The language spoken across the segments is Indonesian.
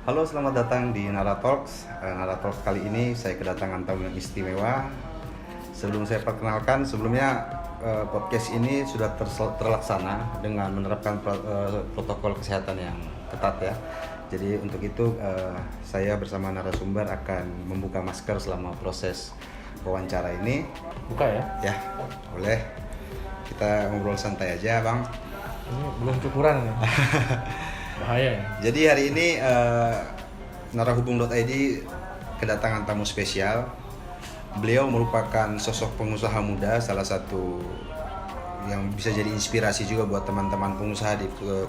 Halo, selamat datang di Nara Talks. Nara Talks kali ini saya kedatangan tamu yang istimewa. Sebelum saya perkenalkan, sebelumnya podcast ini sudah terlaksana dengan menerapkan protokol kesehatan yang ketat ya. Jadi untuk itu saya bersama narasumber akan membuka masker selama proses wawancara ini. Buka ya? Ya, boleh. Kita ngobrol santai aja, Bang. Ini belum cukuran nih. Bahaya ya? Jadi hari ini narahubung.id kedatangan tamu spesial. Beliau merupakan sosok pengusaha muda, salah satu yang bisa jadi inspirasi juga buat teman-teman pengusaha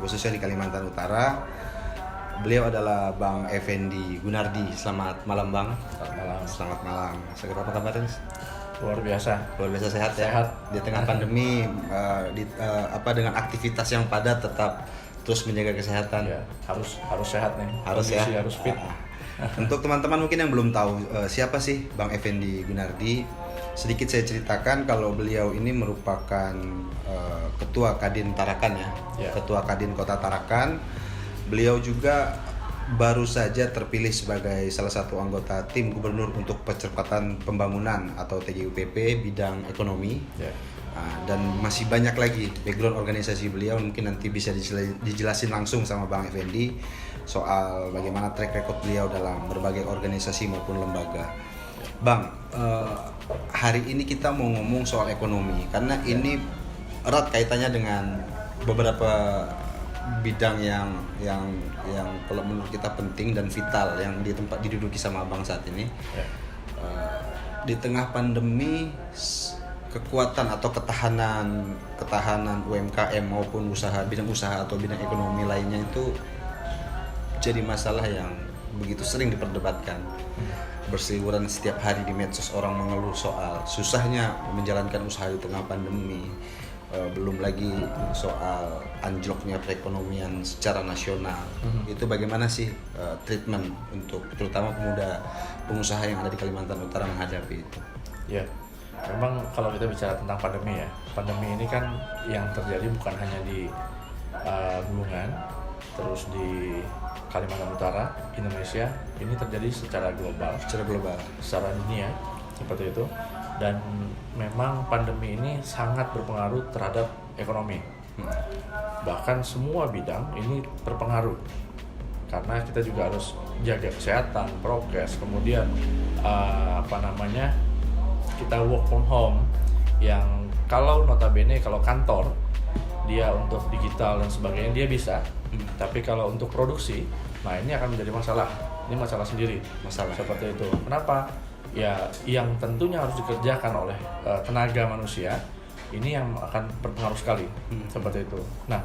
khususnya di Kalimantan Utara. Beliau adalah Bang Effendi Gunardi. Selamat malam, Bang. Selamat malam. Selamat malam. Apa kabar, Mas? Luar biasa. Luar biasa sehat ya. Sehat. Di tengah pandemi dengan aktivitas yang padat tetap terus menjaga kesehatan. Ya, harus sehat nih. Harus Kondisi ya. Harus fit. Untuk teman-teman mungkin yang belum tahu siapa sih Bang Effendi Gunardi, sedikit saya ceritakan kalau beliau ini merupakan ketua Kadin Tarakan ya. Ketua Kadin Kota Tarakan. Beliau juga baru saja terpilih sebagai salah satu anggota tim gubernur untuk percepatan pembangunan atau TGUPP bidang ekonomi. Dan masih banyak lagi background organisasi beliau, mungkin nanti bisa dijelasin langsung sama Bang Effendi soal bagaimana track record beliau dalam berbagai organisasi maupun lembaga. Bang, hari ini kita mau ngomong soal ekonomi karena ini erat kaitannya dengan beberapa bidang yang kalau menurut kita penting dan vital yang diduduki sama Abang saat ini. Di tengah pandemi, kekuatan atau ketahanan UMKM maupun bidang usaha atau bidang ekonomi lainnya itu jadi masalah yang begitu sering diperdebatkan. Berseliweran setiap hari di medsos orang mengeluh soal susahnya menjalankan usaha di tengah pandemi. Belum lagi soal anjloknya perekonomian secara nasional. Itu bagaimana sih treatment untuk terutama pengusaha yang ada di Kalimantan Utara menghadapi itu? Ya, memang kalau kita bicara tentang pandemi ya, pandemi ini kan yang terjadi bukan hanya di Bulungan, terus di Kalimantan Utara, Indonesia, ini terjadi secara global, secara dunia seperti itu. Dan memang pandemi ini sangat berpengaruh terhadap ekonomi. Bahkan semua bidang ini terpengaruh. Karena kita juga harus jaga kesehatan, prokes, kemudian kita work from home yang kalau notabene kalau kantor dia untuk digital dan sebagainya dia bisa. Tapi kalau untuk produksi, nah ini akan menjadi masalah. Ini masalah sendiri. Seperti itu. Kenapa? Ya, yang tentunya harus dikerjakan oleh tenaga manusia ini yang akan berpengaruh sekali seperti itu. Nah,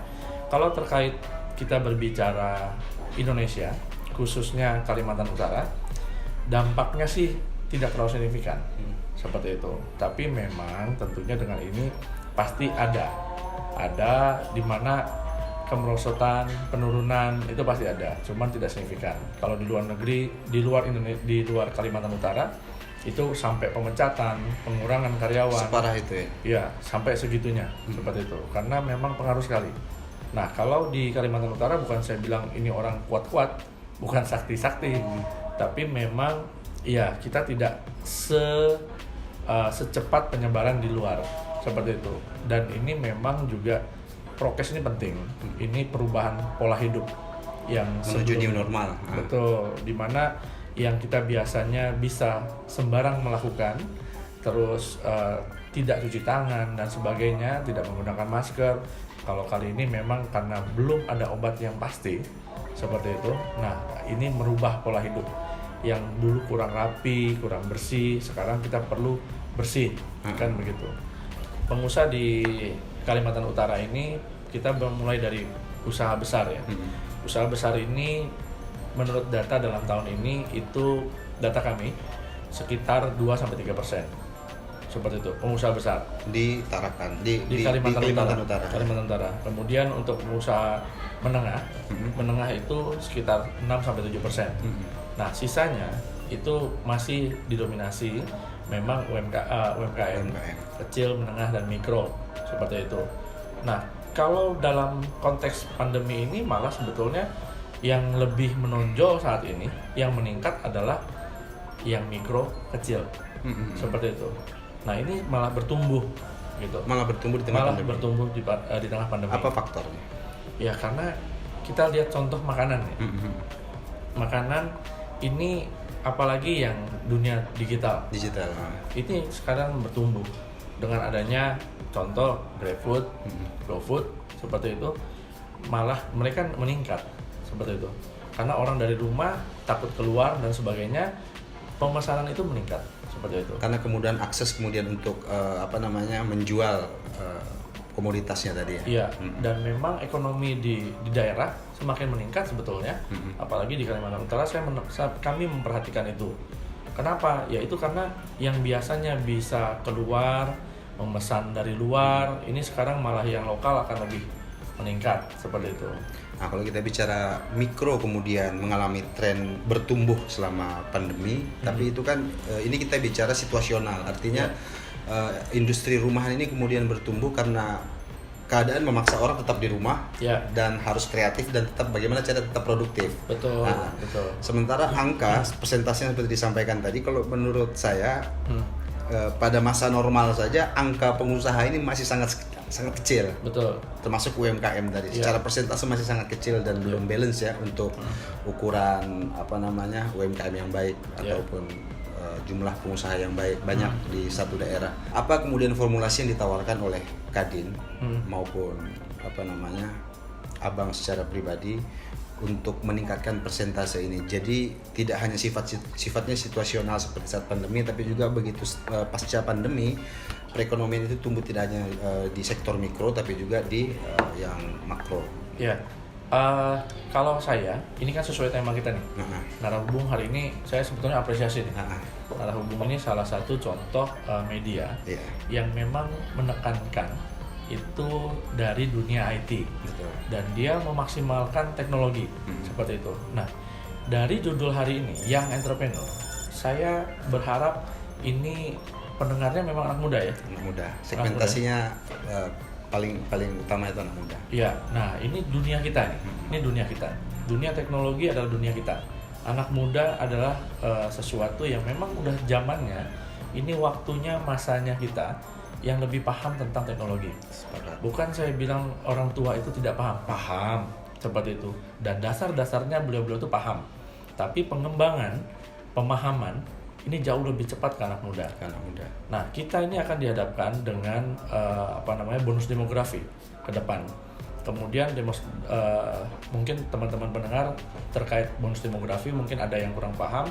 kalau terkait kita berbicara Indonesia, khususnya Kalimantan Utara, dampaknya sih tidak terlalu signifikan seperti itu. Tapi memang tentunya dengan ini pasti ada di mana kemerosotan, penurunan itu pasti ada, cuman tidak signifikan. Kalau di luar negeri, di luar Kalimantan Utara itu sampai pemecatan, pengurangan karyawan. Separah itu ya? Iya, sampai segitunya seperti itu. Karena memang pengaruh sekali. Nah, kalau di Kalimantan Utara bukan saya bilang ini orang kuat-kuat, bukan sakti-sakti, tapi memang ya kita tidak secepat penyebaran di luar seperti itu. Dan ini memang juga prokes ini penting. Ini perubahan pola hidup yang menuju new normal. Betul, dimana yang kita biasanya bisa sembarang melakukan, terus tidak cuci tangan dan sebagainya, tidak menggunakan masker. Kalau kali ini memang karena belum ada obat yang pasti seperti itu. Nah, ini merubah pola hidup yang dulu kurang rapi, kurang bersih, sekarang kita perlu bersih, kan begitu. Pengusaha di Kalimantan Utara ini kita mulai dari usaha besar ya. Usaha besar ini menurut data dalam tahun ini itu data kami sekitar 2-3% seperti itu pengusaha besar di Tarakan di Kalimantan Utara. Kemudian untuk pengusaha menengah itu sekitar 6-7%. Nah, sisanya itu masih didominasi memang UMKM kecil, menengah dan mikro seperti itu. Nah, kalau dalam konteks pandemi ini malah sebetulnya Yang lebih menonjol saat ini, yang meningkat adalah yang mikro kecil, seperti itu. Nah ini malah bertumbuh gitu. Malah bertumbuh di tengah pandemi. Bertumbuh di tengah pandemi. Apa faktornya? Ya karena kita lihat contoh makanan ya. Makanan ini apalagi yang dunia digital. Ini sekarang bertumbuh dengan adanya contoh GrabFood, GoFood seperti itu, malah mereka meningkat seperti itu. Karena orang dari rumah takut keluar dan sebagainya, pemesanan itu meningkat seperti itu. Karena kemudian akses kemudian untuk menjual komoditasnya tadi ya. Iya, dan memang ekonomi di daerah semakin meningkat sebetulnya. Apalagi di Kalimantan Utara kami memperhatikan itu. Kenapa? Ya itu karena yang biasanya bisa keluar memesan dari luar, ini sekarang malah yang lokal akan lebih meningkat seperti itu. Nah, kalau kita bicara mikro kemudian mengalami tren bertumbuh selama pandemi, tapi itu kan ini kita bicara situasional, artinya industri rumahan ini kemudian bertumbuh karena keadaan memaksa orang tetap di rumah dan harus kreatif dan tetap bagaimana cara tetap produktif. Betul. Betul. Sementara angka persentase yang seperti disampaikan tadi, kalau menurut saya pada masa normal saja angka pengusaha ini masih sangat kecil. Betul. Termasuk UMKM tadi. Secara persentase masih sangat kecil dan belum balance ya untuk ukuran UMKM yang baik ataupun jumlah pengusaha yang banyak di satu daerah. Apa kemudian formulasi yang ditawarkan oleh Kadin maupun Abang secara pribadi untuk meningkatkan persentase ini? Jadi tidak hanya sifatnya situasional seperti saat pandemi, tapi juga begitu pasca pandemi perekonomian itu tumbuh tidak hanya di sektor mikro tapi juga di yang makro. Ya. Kalau saya, ini kan sesuai tema kita nih. Narahubung hari ini saya sebetulnya apresiasi nih. Narahubung ini salah satu contoh media yang memang menekankan itu dari dunia IT. Betul. Dan dia memaksimalkan teknologi seperti itu. Nah, dari judul hari ini Young Entrepreneur, saya berharap ini pendengarnya memang anak muda ya. Anak muda. Segmentasinya paling utama itu anak muda. Iya. Nah, ini dunia kita nih. Ini dunia kita. Dunia teknologi adalah dunia kita. Anak muda adalah sesuatu yang memang udah zamannya. Ini waktunya, masanya kita yang lebih paham tentang teknologi. Bukan saya bilang orang tua itu tidak paham seperti itu. Dan dasar-dasarnya beliau-beliau itu paham. Tapi pengembangan, pemahaman ini jauh lebih cepat ke anak muda. Nah, kita ini akan dihadapkan dengan bonus demografi ke depan. Kemudian mungkin teman-teman pendengar terkait bonus demografi mungkin ada yang kurang paham.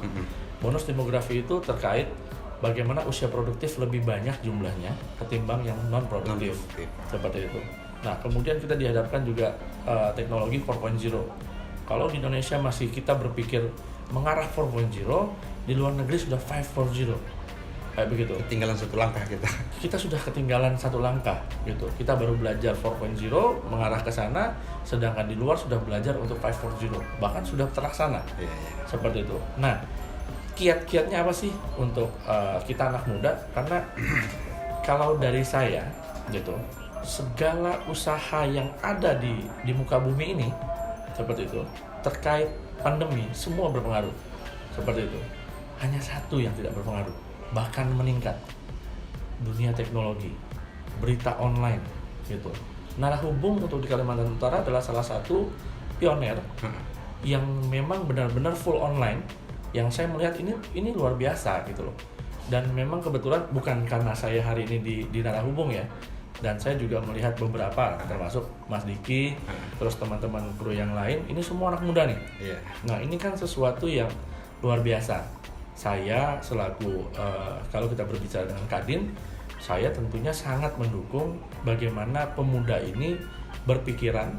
Bonus demografi itu terkait bagaimana usia produktif lebih banyak jumlahnya ketimbang yang non produktif. Seperti itu. Nah, kemudian kita dihadapkan juga teknologi 4.0. Kalau di Indonesia masih kita berpikir mengarah 4.0, di luar negeri sudah 5.0. Kayak begitu. Ketinggalan satu langkah kita. Kita sudah ketinggalan satu langkah gitu. Kita baru belajar 4.0 mengarah ke sana, sedangkan di luar sudah belajar untuk 5.0. Bahkan sudah terlaksana. Seperti itu. Nah, kiat-kiatnya apa sih untuk kita anak muda? Karena kalau dari saya gitu, segala usaha yang ada di muka bumi ini seperti itu, terkait pandemi semua berpengaruh. Seperti itu. Hanya satu yang tidak berpengaruh, bahkan meningkat. Dunia teknologi, berita online gitu. Narahubung untuk di Kalimantan Utara adalah salah satu pioner yang memang benar-benar full online, yang saya melihat ini luar biasa gitu loh. Dan memang kebetulan bukan karena saya hari ini di Narahubung ya, dan saya juga melihat beberapa termasuk Mas Diki, terus teman-teman kru yang lain, ini semua anak muda nih. Nah, ini kan sesuatu yang luar biasa. Saya selaku kalau kita berbicara dengan Kadin, saya tentunya sangat mendukung bagaimana pemuda ini berpikiran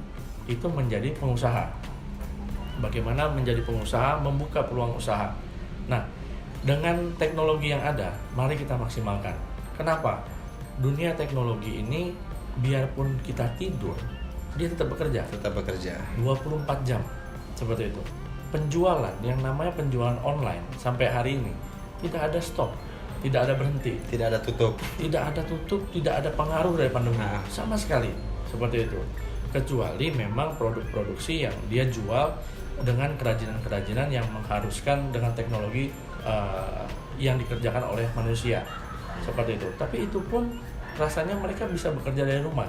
itu menjadi pengusaha. Bagaimana menjadi pengusaha, membuka peluang usaha. Nah, dengan teknologi yang ada, mari kita maksimalkan. Kenapa? Dunia teknologi ini biarpun kita tidur, dia tetap bekerja. 24 jam. Seperti itu. Penjualan, yang namanya penjualan online sampai hari ini tidak ada stop, tidak ada berhenti, tidak ada tutup, tidak ada pengaruh dari pandemi sama sekali seperti itu. Kecuali memang produk produksi yang dia jual dengan kerajinan-kerajinan yang mengharuskan dengan teknologi yang dikerjakan oleh manusia seperti itu. Tapi itu pun rasanya mereka bisa bekerja dari rumah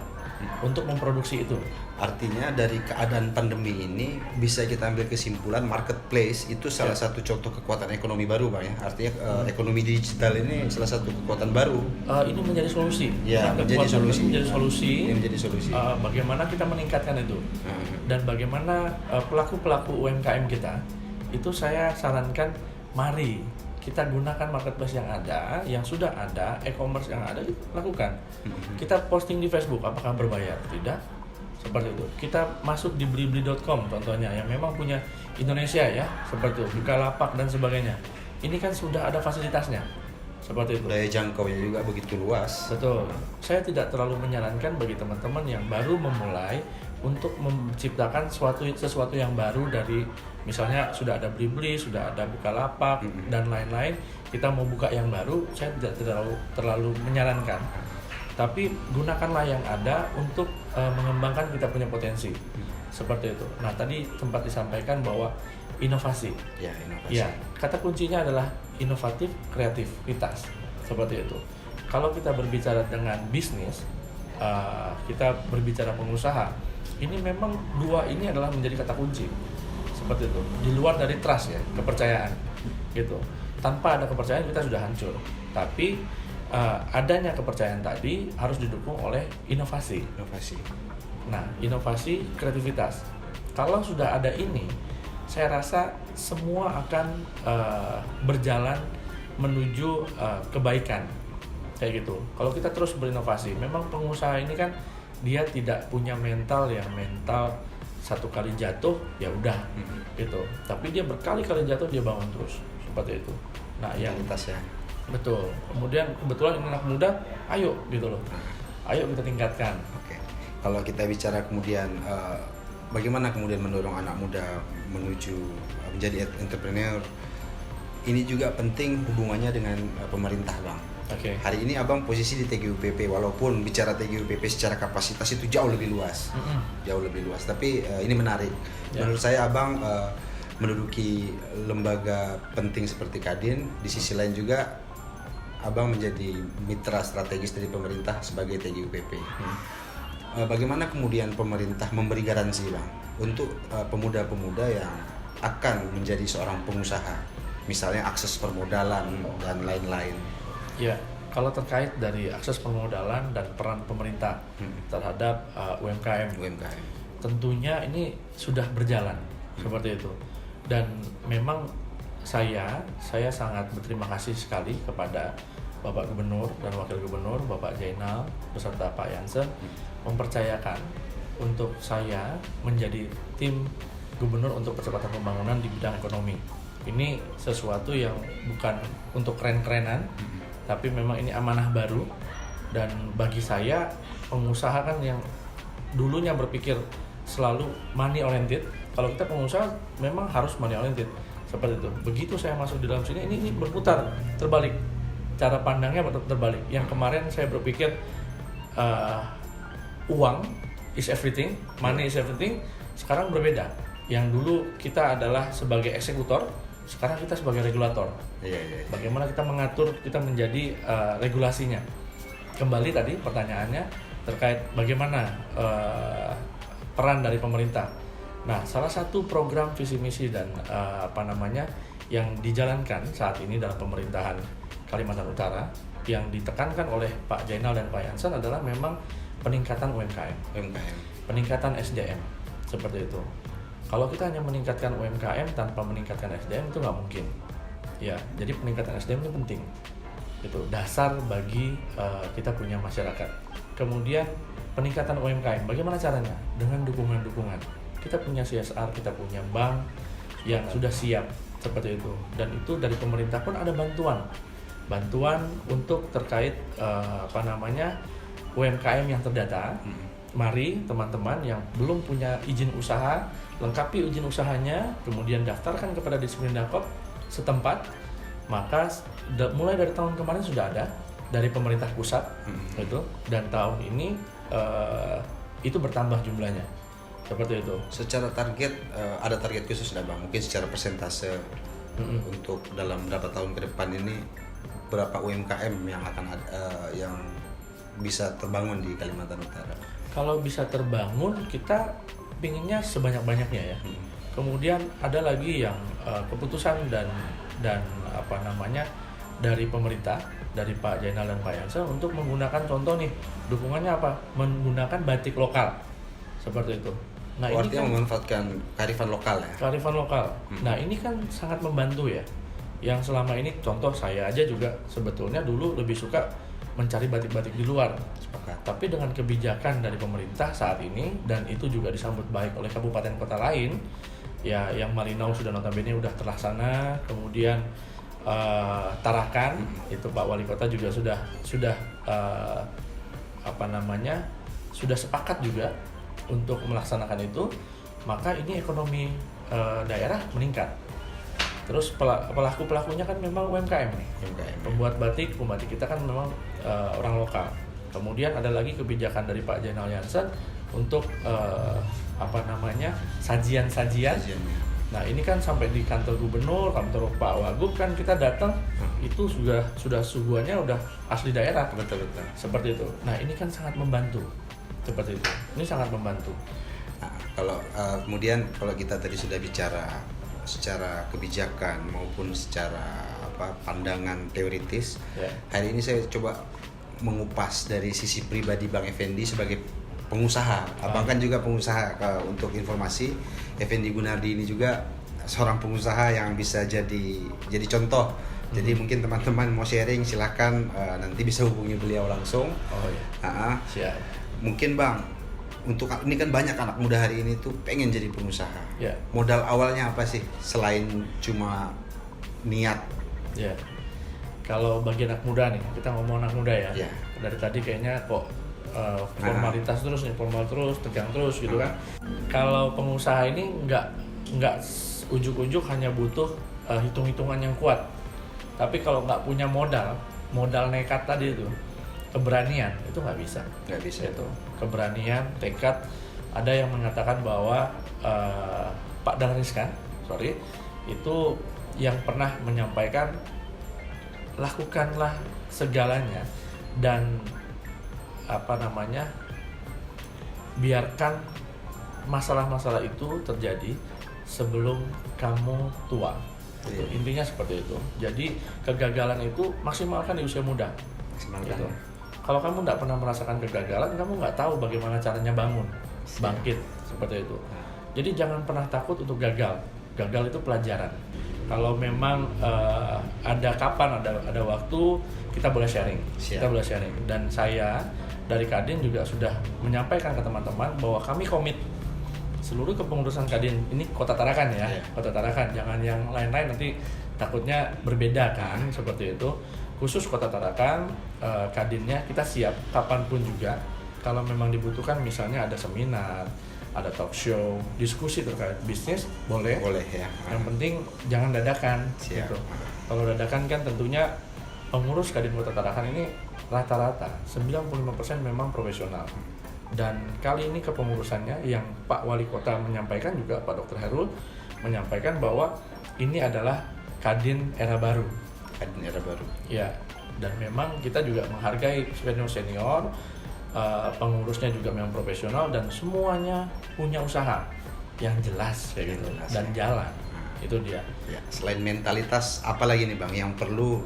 untuk memproduksi itu. Artinya dari keadaan pandemi ini bisa kita ambil kesimpulan marketplace itu salah satu contoh kekuatan ekonomi baru, Bang ya. Artinya ekonomi digital ini salah satu kekuatan baru. Ini menjadi solusi. Ya, menjadi solusi. Ini menjadi solusi. Bagaimana kita meningkatkan itu dan bagaimana pelaku-pelaku UMKM kita itu saya sarankan mari kita gunakan marketplace yang ada, yang sudah ada, e-commerce yang ada, lakukan. Kita posting di Facebook, apakah berbayar? Tidak. Seperti itu. Kita masuk di blibli.com contohnya, yang memang punya Indonesia ya, seperti itu, Bukalapak dan sebagainya. Ini kan sudah ada fasilitasnya. Seperti itu. Daya jangkaunya juga begitu luas. Betul. Saya tidak terlalu menyarankan bagi teman-teman yang baru memulai untuk menciptakan sesuatu yang baru dari misalnya sudah ada Blibli, sudah ada Bukalapak dan lain-lain, kita mau buka yang baru, saya tidak terlalu menyarankan. Tapi gunakanlah yang ada untuk mengembangkan kita punya potensi. Seperti itu. Nah, tadi sempat disampaikan bahwa inovasi. Ya, inovasi. Ya, kata kuncinya adalah inovatif, kreativitas. Seperti itu. Kalau kita berbicara dengan bisnis, kita berbicara pengusaha, ini memang dua ini adalah menjadi kata kunci. Seperti itu. Di luar dari trust ya, kepercayaan. Gitu. Tanpa ada kepercayaan kita sudah hancur. Tapi adanya kepercayaan tadi harus didukung oleh inovasi. Nah, inovasi, kreativitas. Kalau sudah ada ini, saya rasa semua akan berjalan menuju kebaikan. Kayak gitu. Kalau kita terus berinovasi, memang pengusaha ini kan dia tidak punya mental satu kali jatuh ya udah gitu. Tapi dia berkali-kali jatuh dia bangun terus. Seperti itu. Nah, yang ya. Betul. Kemudian kebetulan ini anak muda, ayo gitu loh. Ayo kita tingkatkan. Oke. Kalau kita bicara kemudian bagaimana kemudian mendorong anak muda menuju menjadi entrepreneur, ini juga penting hubungannya dengan pemerintah, Bang. Oke. Hari ini Abang posisi di TGUPP, walaupun bicara TGUPP secara kapasitas itu jauh lebih luas. Jauh lebih luas, tapi ini menarik. Menurut saya Abang menduduki lembaga penting seperti Kadin, di sisi lain juga Abang menjadi mitra strategis dari pemerintah sebagai TGUPP. Bagaimana kemudian pemerintah memberi garansi, Bang, untuk pemuda-pemuda yang akan menjadi seorang pengusaha, misalnya akses permodalan dan lain-lain? Ya, kalau terkait dari akses permodalan dan peran pemerintah terhadap UMKM, tentunya ini sudah berjalan seperti itu. Dan memang saya sangat berterima kasih sekali kepada Bapak Gubernur dan Wakil Gubernur, Bapak Jainal beserta Pak Jansen mempercayakan untuk saya menjadi tim gubernur untuk percepatan pembangunan di bidang ekonomi. Ini sesuatu yang bukan untuk keren-kerenan, tapi memang ini amanah baru. Dan bagi saya, pengusaha kan yang dulunya berpikir selalu money oriented, kalau kita pengusaha memang harus money oriented seperti itu. Begitu saya masuk di dalam sini, ini berputar terbalik, cara pandangnya terbalik. Yang kemarin saya berpikir uang is everything, money is everything, sekarang berbeda. Yang dulu kita adalah sebagai eksekutor, sekarang kita sebagai regulator. Bagaimana kita mengatur, kita menjadi regulasinya. Kembali tadi pertanyaannya terkait bagaimana peran dari pemerintah. Nah, salah satu program visi misi dan yang dijalankan saat ini dalam pemerintahan Kalimantan Utara yang ditekankan oleh Pak Jainal dan Pak Jansen adalah memang peningkatan UMKM. Peningkatan SDM seperti itu. Kalau kita hanya meningkatkan UMKM tanpa meningkatkan SDM itu nggak mungkin. Ya, jadi peningkatan SDM itu penting. Itu dasar bagi kita punya masyarakat. Kemudian peningkatan UMKM, bagaimana caranya? Dengan dukungan-dukungan. Kita punya CSR, kita punya bank yang sudah siap seperti itu. Dan itu dari pemerintah pun ada bantuan untuk terkait UMKM yang terdata. Mari teman-teman yang belum punya izin usaha, lengkapi izin usahanya, kemudian daftarkan kepada Disdiknakop setempat. Maka mulai dari tahun kemarin sudah ada dari pemerintah pusat itu, dan tahun ini itu bertambah jumlahnya seperti itu. Secara target ada target khusus nggak bang? Mungkin secara persentase untuk dalam berapa tahun ke depan ini berapa UMKM yang akan yang bisa terbangun di Kalimantan Utara? Kalau bisa terbangun, kita pinginnya sebanyak-banyaknya ya. Kemudian ada lagi yang keputusan dan apa namanya dari pemerintah, dari Pak Jainal dan Pak Jansen untuk menggunakan contoh nih, dukungannya apa? Menggunakan batik lokal seperti itu. Nah, ini artinya kan memanfaatkan kearifan lokal ya. kearifan lokal. Nah, ini kan sangat membantu ya. Yang selama ini contoh saya aja juga sebetulnya dulu lebih suka mencari batik-batik di luar. Sepakat. Tapi dengan kebijakan dari pemerintah saat ini dan itu juga disambut baik oleh kabupaten kota lain, ya yang Malinau sudah notabene udah terlaksana, kemudian Tarakan itu Pak Wali Kota juga sudah apa namanya sudah sepakat juga untuk melaksanakan itu, maka ini ekonomi daerah meningkat. Terus pelaku-pelakunya kan memang UMKM nih. Pembuat batik kita kan memang orang lokal. Kemudian ada lagi kebijakan dari Pak Jainal Jansen untuk apa namanya sajian-sajian. Nah ini kan sampai di kantor gubernur, kantor Pak Wagub kan kita datang itu sudah suguhannya udah asli daerah. Betul. Seperti itu. Nah ini kan sangat membantu. Seperti itu. Ini sangat membantu. Nah, kalau kemudian kalau kita tadi sudah bicara secara kebijakan maupun secara pandangan teoritis, hari ini saya coba mengupas dari sisi pribadi Bang Effendi sebagai pengusaha. Abang kan juga pengusaha. Untuk informasi, Effendi Gunardi ini juga seorang pengusaha yang bisa jadi contoh. Jadi mungkin teman-teman mau sharing silakan nanti bisa hubungi beliau langsung. Oh iya. Siap. Mungkin Bang, untuk ini kan banyak anak muda hari ini tuh pengen jadi pengusaha. Ya. Modal awalnya apa sih selain cuma niat? Ya. Kalau bagi anak muda nih, kita ngomong anak muda ya. Ya. Dari tadi kayaknya kok formalitas terus nih, formal terus, tegang terus gitu kan. Kalau pengusaha ini nggak ujuk-ujuk hanya butuh hitung-hitungan yang kuat. Tapi kalau nggak punya modal nekat tadi itu, keberanian itu nggak bisa. Nggak bisa itu. Keberanian, tekad. Ada yang mengatakan bahwa Pak Dahlan Iskan, itu yang pernah menyampaikan lakukanlah segalanya dan biarkan masalah-masalah itu terjadi sebelum kamu tua. Itu intinya seperti itu. Jadi kegagalan itu maksimalkan di usia muda. Gitu. Kalau kamu tidak pernah merasakan kegagalan, kamu nggak tahu bagaimana caranya bangkit seperti itu. Jadi jangan pernah takut untuk gagal. Gagal itu pelajaran. Kalau memang ada waktu, kita boleh sharing. Kita boleh sharing. Dan saya dari Kadin juga sudah menyampaikan ke teman-teman bahwa kami komit seluruh kepengurusan Kadin ini Kota Tarakan ya. Kota Tarakan, jangan yang lain-lain nanti takutnya berbeda kan seperti itu. Khusus Kota Tarakan, Kadinnya kita siap kapanpun juga. Kalau memang dibutuhkan, misalnya ada seminar, ada talk show, diskusi terkait bisnis, boleh ya. Yang penting jangan dadakan. Gitu. Kalau dadakan kan tentunya pengurus Kadin Kota Tarakan ini rata-rata 95% memang profesional. Dan kali ini kepengurusannya yang Pak Wali Kota menyampaikan juga, Pak Dr. Herul menyampaikan bahwa ini adalah Kadin era baru. Ya, dan memang kita juga menghargai senior, pengurusnya juga memang profesional dan semuanya punya usaha yang jelas kayak gitu dan jalan. Itu dia. Ya, selain mentalitas, apalagi nih Bang yang perlu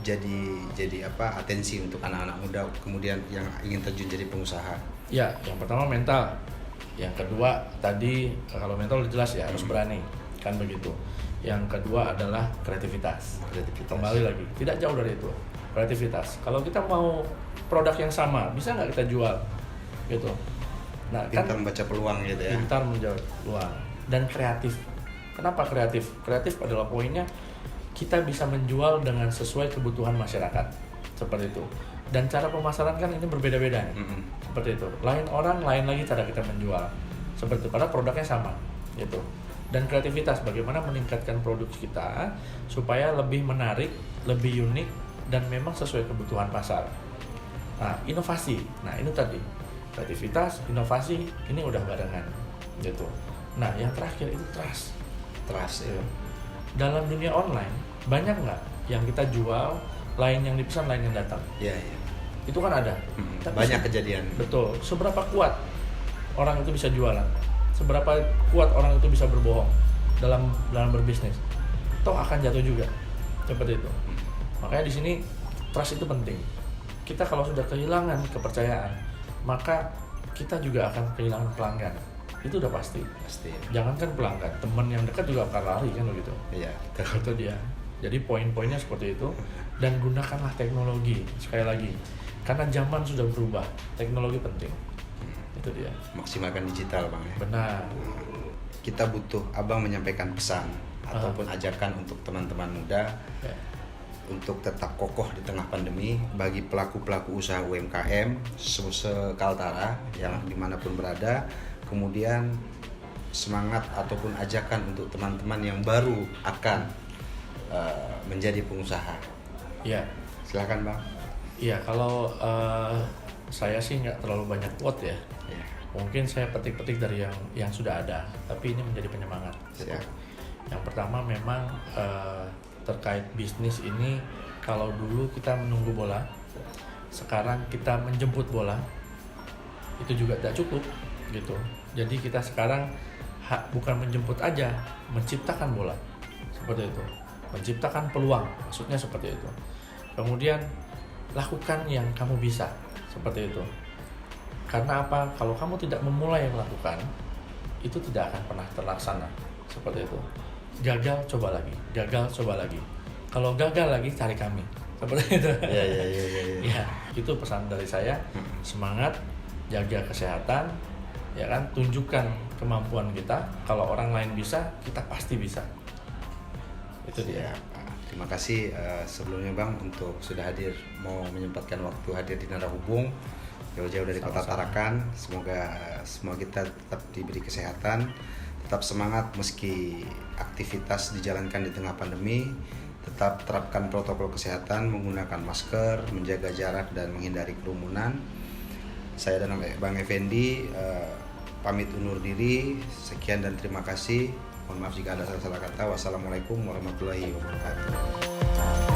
jadi atensi untuk anak-anak muda kemudian yang ingin terjun jadi pengusaha? Ya, yang pertama mental. Yang kedua tadi kalau mental udah jelas ya, harus berani kan begitu. Yang kedua adalah kreativitas. Kembali lagi, tidak jauh dari itu. Kreativitas. Kalau kita mau produk yang sama, bisa nggak kita jual? Gitu. Nah, pintar membaca peluang gitu ya. Pintar menjawab peluang dan kreatif. Kenapa kreatif? Kreatif adalah poinnya kita bisa menjual dengan sesuai kebutuhan masyarakat. Seperti itu. Dan cara pemasaran kan ini berbeda-beda. Seperti itu. Lain orang, lain lagi cara kita menjual. Seperti itu. Padahal produknya sama. Gitu. Dan kreativitas, bagaimana meningkatkan produk kita supaya lebih menarik, lebih unik, dan memang sesuai kebutuhan pasar. Nah, inovasi. Nah, ini tadi. Kreativitas, inovasi, ini udah barengan. gitu. Nah, yang terakhir itu trust. Trust ya. Dalam dunia online banyak nggak yang kita jual, lain yang dipesan, lain yang datang? Iya, iya. Itu kan ada. Tapi Banyak kejadian. Betul. Seberapa kuat orang itu bisa jualan? Seberapa kuat orang itu bisa berbohong dalam berbisnis? Toh akan jatuh juga. Seperti itu. Makanya di sini trust itu penting. Kita kalau sudah kehilangan kepercayaan, maka kita juga akan kehilangan pelanggan. Itu udah pasti. Pasti. Jangankan pelanggan, teman yang dekat juga akan lari kan begitu. Iya. Itu dia. Jadi poin-poinnya seperti itu, dan gunakanlah teknologi sekali lagi. Karena zaman sudah berubah, teknologi penting. Itu dia. Maksimalkan digital, Bang ya. Benar. Kita butuh Abang menyampaikan pesan ataupun ajakan untuk teman-teman muda untuk tetap kokoh di tengah pandemi, bagi pelaku-pelaku usaha UMKM se-Kaltara yang dimanapun berada. Kemudian semangat ataupun ajakan untuk teman-teman yang baru akan menjadi pengusaha. Iya. Silakan, Bang. Iya, kalau saya sih nggak terlalu banyak quote ya. Ya. Mungkin saya petik-petik dari yang sudah ada, tapi ini menjadi penyemangat. Siap. Yang pertama memang terkait bisnis ini, kalau dulu kita menunggu bola, sekarang kita menjemput bola, itu juga tidak cukup gitu. Jadi kita sekarang bukan menjemput aja, menciptakan bola, seperti itu, menciptakan peluang, maksudnya seperti itu. Kemudian lakukan yang kamu bisa, seperti itu. Karena apa? Kalau kamu tidak memulai melakukan, itu tidak akan pernah terlaksana, seperti itu. Gagal, coba lagi. Gagal, coba lagi. Kalau gagal lagi, cari kami. Seperti itu. Ya. Ya, itu pesan dari saya. Semangat, jaga kesehatan, ya kan? Tunjukkan kemampuan kita. Kalau orang lain bisa, kita pasti bisa. Itu dia. Terima kasih sebelumnya, Bang, untuk sudah hadir, mau menyempatkan waktu hadir di Nara Hubung jauh-jauh dari Kota Tarakan. Semoga semua kita tetap diberi kesehatan, tetap semangat meski aktivitas dijalankan di tengah pandemi. Tetap terapkan protokol kesehatan, menggunakan masker, menjaga jarak dan menghindari kerumunan. Saya dan Bang Effendi pamit undur diri. Sekian dan terima kasih. Mohon maaf jika ada salah kata. Wassalamualaikum warahmatullahi wabarakatuh.